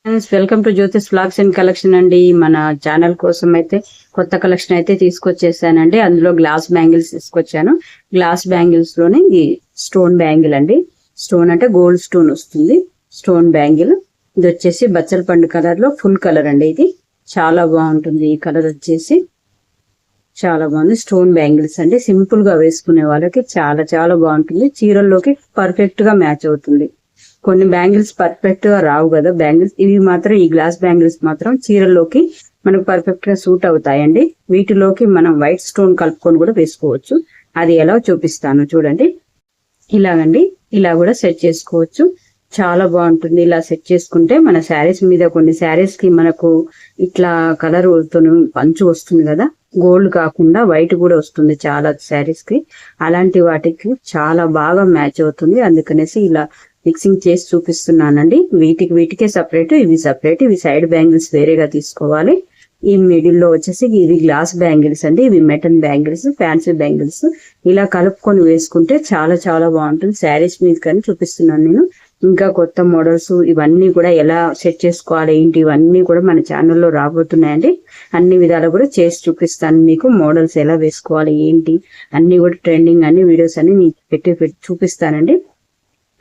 Welcome to Jyothish flags and collection అండి. మన channel కోసం అయితే కొత్త కలెక్షన్ అయితే తీసుకొచ్చేసానండి. అందులో గ్లాస్ బ్యాంగిల్స్ తీసుకొచ్చాను. గ్లాస్ బ్యాంగిల్స్ లోనే ఈ స్టోన్ బ్యాంగిల్ అండి. స్టోన్ అంటే గోల్డ్ స్టోన్ వస్తుంది. స్టోన్ బ్యాంగిల్ ఇది వచ్చేసి బచ్చల పండు కలర్ లో ఫుల్ కలర్ అండి. ఇది చాలా బాగుంటుంది. ఈ కలర్ వచ్చేసి చాలా బాగుంది. స్టోన్ బ్యాంగిల్స్ అండి. సింపుల్ గా వేసుకునే వాళ్ళకి చాలా చాలా బాగుంటుంది. చీరల్లోకి పర్ఫెక్ట్ గా మ్యాచ్ అవుతుంది. కొన్ని బ్యాంగిల్స్ పర్ఫెక్ట్ గా రావు కదా బ్యాంగిల్స్, ఇవి మాత్రం ఈ గ్లాస్ బ్యాంగిల్స్ మాత్రం చీరల్లోకి మనకు పర్ఫెక్ట్ గా సూట్ అవుతాయండి. వీటిలోకి మనం వైట్ స్టోన్ కలుపుకొని కూడా వేసుకోవచ్చు. అది ఎలా చూపిస్తాను చూడండి. ఇలాగండి, ఇలా కూడా సెట్ చేసుకోవచ్చు. చాలా బాగుంటుంది. ఇలా సెట్ చేసుకుంటే మన శారీస్ మీద, కొన్ని శారీస్ కి మనకు ఇట్లా కలర్ పంచు వస్తుంది కదా, గోల్డ్ కాకుండా వైట్ కూడా వస్తుంది చాలా శారీస్ కి. అలాంటి వాటికి చాలా బాగా మ్యాచ్ అవుతుంది. అందుకనేసి ఇలా మిక్సింగ్ చేసి చూపిస్తున్నానండి. వీటికే సపరేట్, ఇవి సపరేట్. ఇవి సైడ్ బ్యాంగిల్స్ వేరేగా తీసుకోవాలి. ఈ మిడిల్ లో వచ్చేసి ఇవి గ్లాస్ బ్యాంగిల్స్ అండి. ఇవి మెటల్ బ్యాంగిల్స్, ఫ్యాన్సీ బ్యాంగిల్స్. ఇలా కలుపుకొని వేసుకుంటే చాలా చాలా బాగుంటుంది. శారీస్ మీద కానీ చూపిస్తున్నాను నేను. ఇంకా కొత్త మోడల్స్ ఇవన్నీ కూడా ఎలా సెట్ చేసుకోవాలి ఏంటి, ఇవన్నీ కూడా మన ఛానల్లో రాబోతున్నాయండి. అన్ని విధాలు కూడా చేసి చూపిస్తాను మీకు. మోడల్స్ ఎలా వేసుకోవాలి ఏంటి అన్ని కూడా ట్రెండింగ్ అన్ని వీడియోస్ అన్ని మీకు పెట్టి చూపిస్తానండి.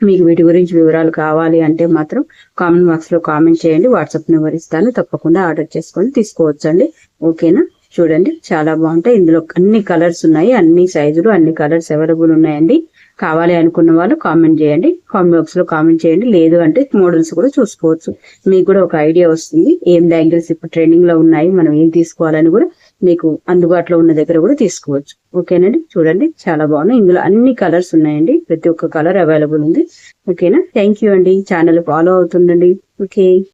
మీకు వీటి గురించి వివరాలు కావాలి అంటే మాత్రం కామెంట్ బాక్స్ లో కామెంట్ చేయండి. వాట్సాప్ నెంబర్ ఇస్తాను, తప్పకుండా ఆర్డర్ చేసుకొని తీసుకోవచ్చండి. ఓకేనా? చూడండి, చాలా బాగుంటాయి. ఇందులో అన్ని కలర్స్ ఉన్నాయి, అన్ని సైజులు, అన్ని కలర్స్ అవైలబుల్ ఉన్నాయండి. కావాలి అనుకున్న వాళ్ళు కామెంట్ చేయండి, కామెంట్ బాక్స్ లో కామెంట్ చేయండి. లేదు అంటే మోడల్స్ కూడా చూసుకోవచ్చు. మీకు కూడా ఒక ఐడియా వస్తుంది ఏం బ్యాంగిల్స్ ఇప్పుడు ట్రెండింగ్ లో ఉన్నాయి, మనం ఏం తీసుకోవాలని కూడా మీకు అందుబాటులో ఉన్న దగ్గర కూడా తీసుకోవచ్చు. ఓకేనండి? చూడండి, చాలా బాగున్నాయి. ఇందులో అన్ని కలర్స్ ఉన్నాయండి, ప్రతి ఒక్క కలర్ అవైలబుల్ ఉంది. ఓకేనా? థ్యాంక్ యూ అండి. ఛానల్ ఫాలో అవుతుండండి. ఓకే.